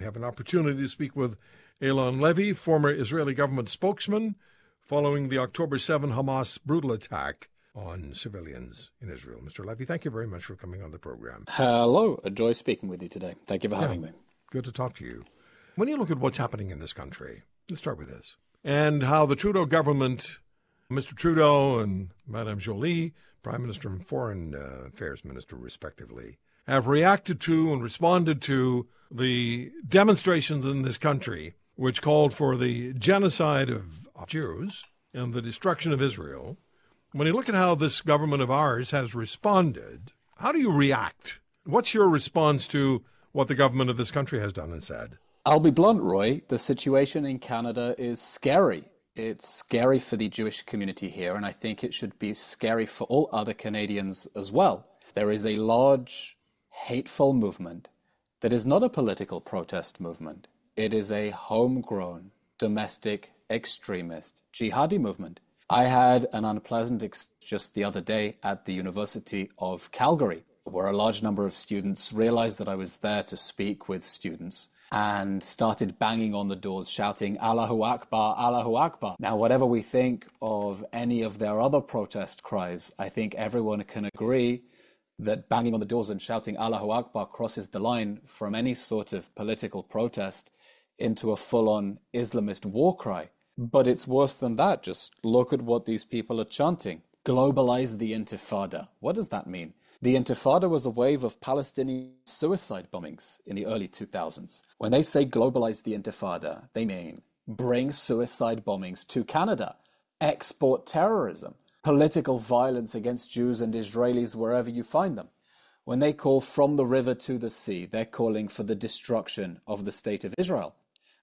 We have an opportunity to speak with Eylon Levy, former Israeli government spokesman, following the October 7 Hamas brutal attack on civilians in Israel. Mr. Levy, thank you very much for coming on the program. Hello. A joy speaking with you today. Thank you for having me. Good to talk to you. When you look at what's happening in this country, let's start with this, and how the Trudeau government, Mr. Trudeau and Madame Joly, Prime Minister and Foreign Affairs Minister, respectively, have reacted to and responded to the demonstrations in this country, which called for the genocide of Jews and the destruction of Israel. When you look at how this government of ours has responded, how do you react? What's your response to what the government of this country has done and said? I'll be blunt, Roy. The situation in Canada is scary. It's scary for the Jewish community here, and I think it should be scary for all other Canadians as well. There is a large, hateful movement that is not a political protest movement. It is a homegrown, domestic, extremist, jihadi movement. I had an unpleasant just the other day at the University of Calgary, where a large number of students realized that I was there to speak with students and started banging on the doors, shouting, Allahu Akbar, Allahu Akbar. Now, whatever we think of any of their other protest cries, I think everyone can agree that banging on the doors and shouting Allahu Akbar crosses the line from any sort of political protest into a full-on Islamist war cry. But it's worse than that. Just look at what these people are chanting. Globalize the Intifada. What does that mean? The Intifada was a wave of Palestinian suicide bombings in the early 2000s. When they say globalize the Intifada, they mean bring suicide bombings to Canada, export terrorism, political violence against Jews and Israelis wherever you find them. When they call from the river to the sea, they're calling for the destruction of the state of Israel.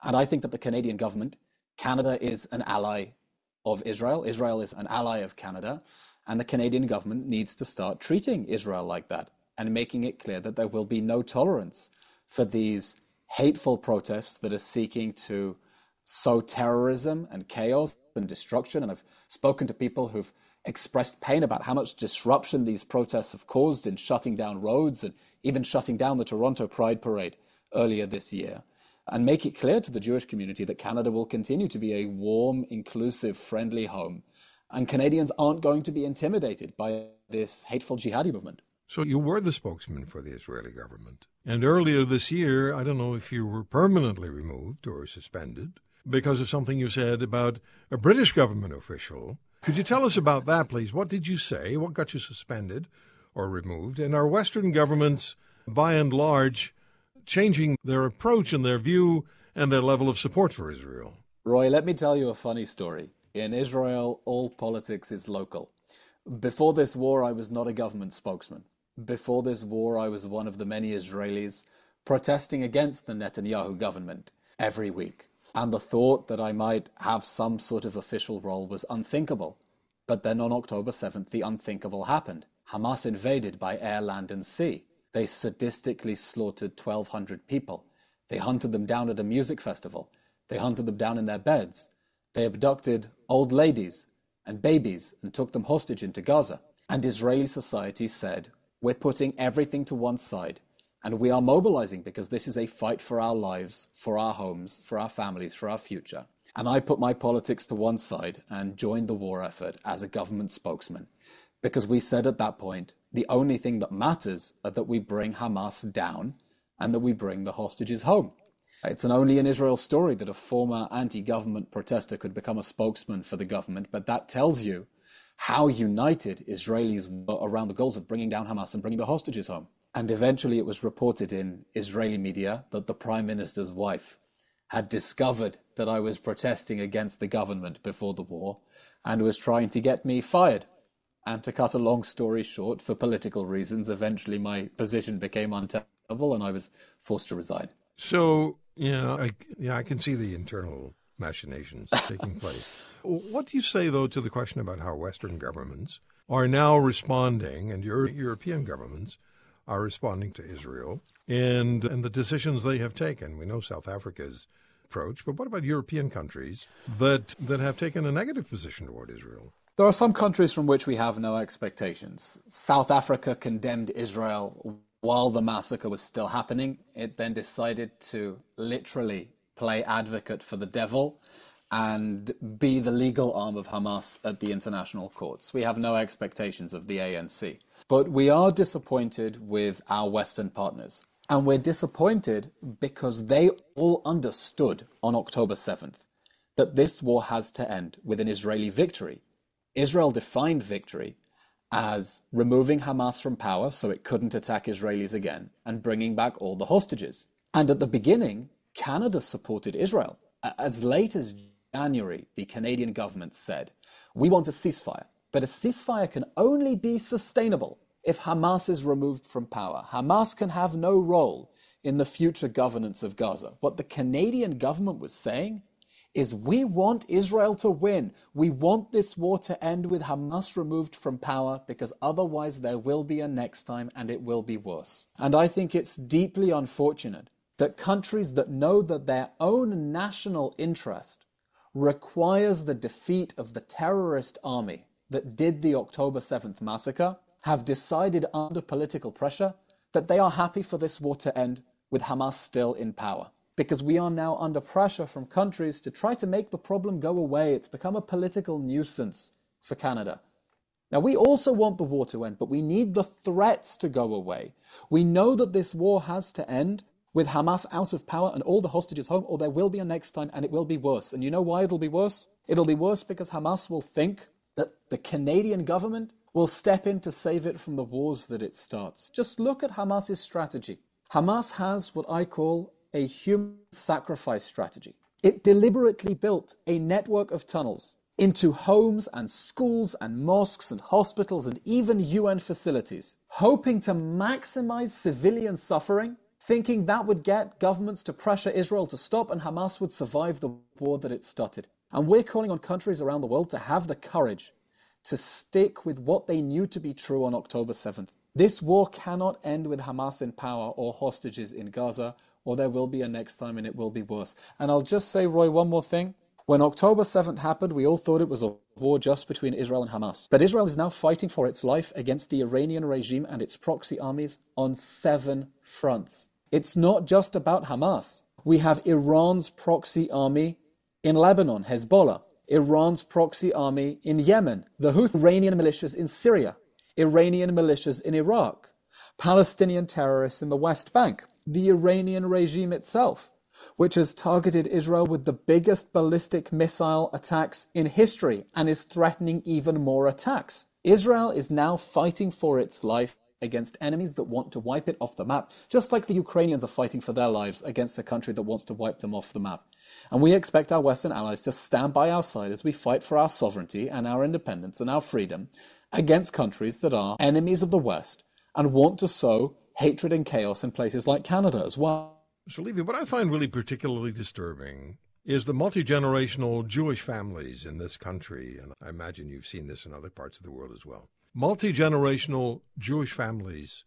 And I think that the Canadian government, Canada is an ally of Israel, Israel is an ally of Canada, and the Canadian government needs to start treating Israel like that and making it clear that there will be no tolerance for these hateful protests that are seeking to sow terrorism and chaos and destruction. And I've spoken to people who've expressed pain about how much disruption these protests have caused in shutting down roads and even shutting down the Toronto Pride Parade earlier this year. And make it clear to the Jewish community that Canada will continue to be a warm, inclusive, friendly home. And Canadians aren't going to be intimidated by this hateful jihadi movement. So you were the spokesman for the Israeli government. And earlier this year, I don't know if you were permanently removed or suspended because of something you said about a British government official. Could you tell us about that, please? What did you say? What got you suspended or removed? And are Western governments, by and large, changing their approach and their view and their level of support for Israel? Roy, let me tell you a funny story. In Israel, all politics is local. Before this war, I was not a government spokesman. Before this war, I was one of the many Israelis protesting against the Netanyahu government every week. And the thought that I might have some sort of official role was unthinkable. But then on October 7th, the unthinkable happened. Hamas invaded by air, land, and sea. They sadistically slaughtered 1,200 people. They hunted them down at a music festival. They hunted them down in their beds. They abducted old ladies and babies and took them hostage into Gaza. And Israeli society said, we're putting everything to one side and we are mobilizing because this is a fight for our lives, for our homes, for our families, for our future. And I put my politics to one side and joined the war effort as a government spokesman because we said at that point, the only thing that matters is that we bring Hamas down and that we bring the hostages home. It's an only in Israel story that a former anti-government protester could become a spokesman for the government, but that tells you how united Israelis were around the goals of bringing down Hamas and bringing the hostages home. And eventually it was reported in Israeli media that the Prime Minister's wife had discovered that I was protesting against the government before the war and was trying to get me fired. And to cut a long story short, for political reasons, eventually my position became untenable and I was forced to resign. So, I can see the internal machinations taking place. What do you say, though, to the question about how Western governments are now responding, and European governments are responding to Israel and the decisions they have taken? We know South Africa's approach, but what about European countries that have taken a negative position toward Israel? There are some countries from which we have no expectations. South Africa condemned Israel while the massacre was still happening, it then decided to literally play advocate for the devil and be the legal arm of Hamas at the international courts. We have no expectations of the ANC. But we are disappointed with our Western partners. And we're disappointed because they all understood on October 7th that this war has to end with an Israeli victory. Israel defined victory as removing Hamas from power so it couldn't attack Israelis again and bringing back all the hostages. And at the beginning, Canada supported Israel. As late as January, the Canadian government said, we want a ceasefire, but a ceasefire can only be sustainable if Hamas is removed from power. Hamas can have no role in the future governance of Gaza. What the Canadian government was saying is we want Israel to win. We want this war to end with Hamas removed from power because otherwise there will be a next time and it will be worse. And I think it's deeply unfortunate that countries that know that their own national interest requires the defeat of the terrorist army that did the October 7th massacre have decided under political pressure that they are happy for this war to end with Hamas still in power. Because we are now under pressure from countries to try to make the problem go away. It's become a political nuisance for Canada. Now, we also want the war to end, but we need the threats to go away. We know that this war has to end with Hamas out of power and all the hostages home, or there will be a next time and it will be worse. And you know why it'll be worse? It'll be worse because Hamas will think that the Canadian government will step in to save it from the wars that it starts. Just look at Hamas's strategy. Hamas has what I call a human sacrifice strategy. It deliberately built a network of tunnels into homes and schools and mosques and hospitals and even UN facilities, hoping to maximize civilian suffering, thinking that would get governments to pressure Israel to stop and Hamas would survive the war that it started. And we're calling on countries around the world to have the courage to stick with what they knew to be true on October 7th. This war cannot end with Hamas in power or hostages in Gaza, or there will be a next time and it will be worse. And I'll just say, Roy, one more thing. When October 7th happened, we all thought it was a war just between Israel and Hamas. But Israel is now fighting for its life against the Iranian regime and its proxy armies on 7 fronts. It's not just about Hamas. We have Iran's proxy army in Lebanon, Hezbollah, Iran's proxy army in Yemen, the Houthi Iranian militias in Syria, Iranian militias in Iraq, Palestinian terrorists in the West Bank, the Iranian regime itself, which has targeted Israel with the biggest ballistic missile attacks in history and is threatening even more attacks. Israel is now fighting for its life against enemies that want to wipe it off the map, just like the Ukrainians are fighting for their lives against a country that wants to wipe them off the map. And we expect our Western allies to stand by our side as we fight for our sovereignty and our independence and our freedom against countries that are enemies of the West and want to sow hatred and chaos in places like Canada as well. Mr. Levy, what I find really particularly disturbing is the multi-generational Jewish families in this country, and I imagine you've seen this in other parts of the world as well. Multi-generational Jewish families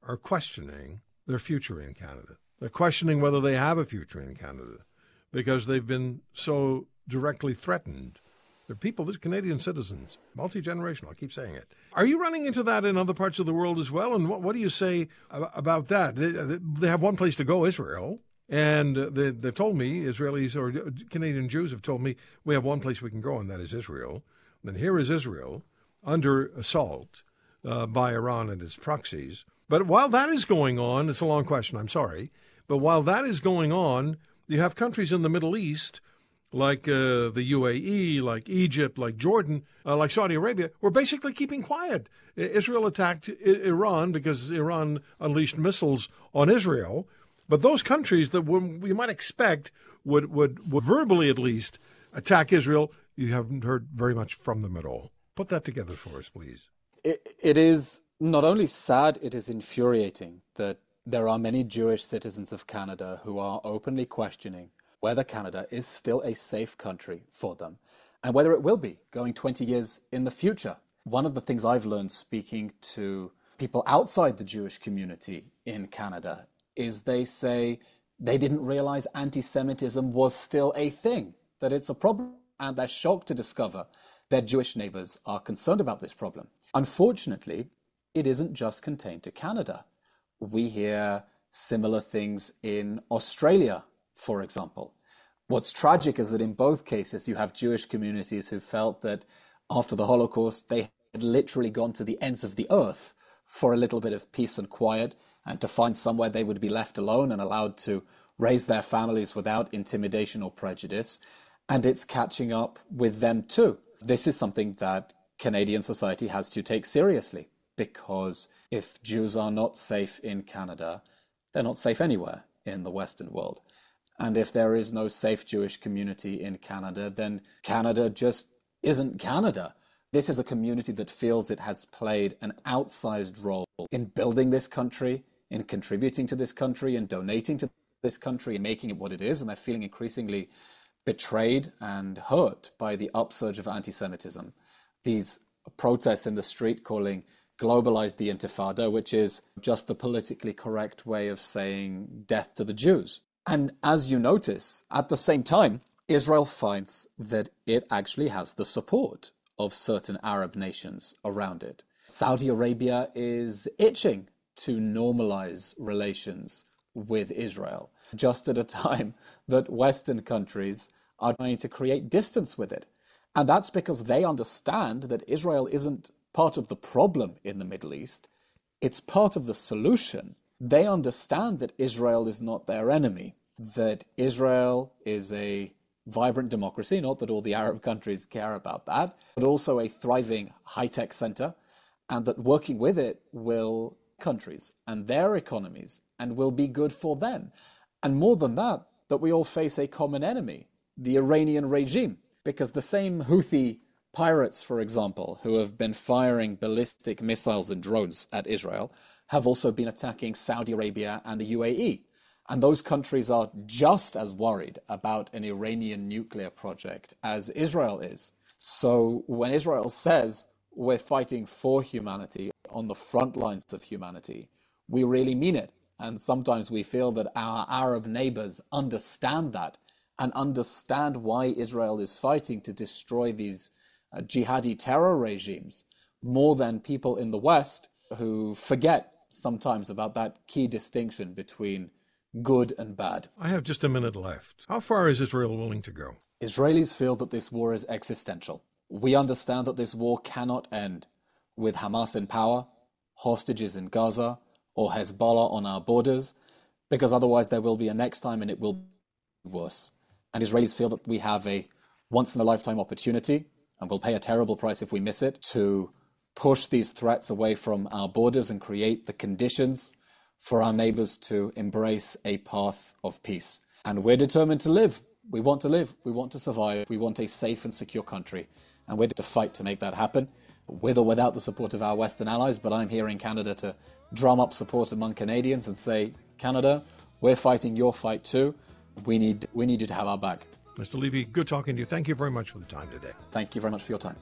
are questioning their future in Canada. They're questioning whether they have a future in Canada because they've been so directly threatened. They're people, they're Canadian citizens, multi-generational, I keep saying it. Are you running into that in other parts of the world as well? And what do you say about that? They have one place to go, Israel, and they've told me, Israelis or Canadian Jews have told me, we have one place we can go, and that is Israel. Then here is Israel under assault by Iran and its proxies. But while that is going on, it's a long question, I'm sorry, but while that is going on, you have countries in the Middle East like the UAE, like Egypt, like Jordan, like Saudi Arabia, were basically keeping quiet. Israel attacked Iran because Iran unleashed missiles on Israel. But those countries that we might expect would verbally at least attack Israel, you haven't heard very much from them at all. Put that together for us, please. It is not only sad, it is infuriating that there are many Jewish citizens of Canada who are openly questioning whether Canada is still a safe country for them and whether it will be going 20 years in the future. One of the things I've learned speaking to people outside the Jewish community in Canada is they say they didn't realize anti-Semitism was still a thing, that it's a problem, and they're shocked to discover their Jewish neighbors are concerned about this problem. Unfortunately, it isn't just contained to Canada. We hear similar things in Australia, for example. What's tragic is that in both cases, you have Jewish communities who felt that after the Holocaust, they had literally gone to the ends of the earth for a little bit of peace and quiet, and to find somewhere they would be left alone and allowed to raise their families without intimidation or prejudice. And it's catching up with them too. This is something that Canadian society has to take seriously, because if Jews are not safe in Canada, they're not safe anywhere in the Western world. And if there is no safe Jewish community in Canada, then Canada just isn't Canada. This is a community that feels it has played an outsized role in building this country, in contributing to this country, in donating to this country, and making it what it is. And they're feeling increasingly betrayed and hurt by the upsurge of anti-Semitism. These protests in the street calling globalize the Intifada, which is just the politically correct way of saying death to the Jews. And as you notice, at the same time, Israel finds that it actually has the support of certain Arab nations around it. Saudi Arabia is itching to normalize relations with Israel, just at a time that Western countries are trying to create distance with it. And that's because they understand that Israel isn't part of the problem in the Middle East, it's part of the solution. They understand that Israel is not their enemy, that Israel is a vibrant democracy, not that all the Arab countries care about that, but also a thriving high-tech center, and that working with it will countries and their economies and will be good for them. And more than that, that we all face a common enemy, the Iranian regime, because the same Houthi pirates, for example, who have been firing ballistic missiles and drones at Israel, have also been attacking Saudi Arabia and the UAE. And those countries are just as worried about an Iranian nuclear project as Israel is. So when Israel says we're fighting for humanity on the front lines of humanity, we really mean it. And sometimes we feel that our Arab neighbors understand that and understand why Israel is fighting to destroy these jihadi terror regimes more than people in the West who forget sometimes about that key distinction between good and bad. I have just a minute left. How far is Israel willing to go? Israelis feel that this war is existential. We understand that this war cannot end with Hamas in power, hostages in Gaza, or Hezbollah on our borders, because otherwise there will be a next time and it will be worse. And Israelis feel that we have a once-in-a-lifetime opportunity, and we'll pay a terrible price if we miss it, to push these threats away from our borders and create the conditions for our neighbors to embrace a path of peace. And we're determined to live. We want to live. We want to survive. We want a safe and secure country. And we're to fight to make that happen, with or without the support of our Western allies. But I'm here in Canada to drum up support among Canadians and say, Canada, we're fighting your fight too. We need you to have our back. Mr. Levy, good talking to you. Thank you very much for the time today. Thank you very much for your time.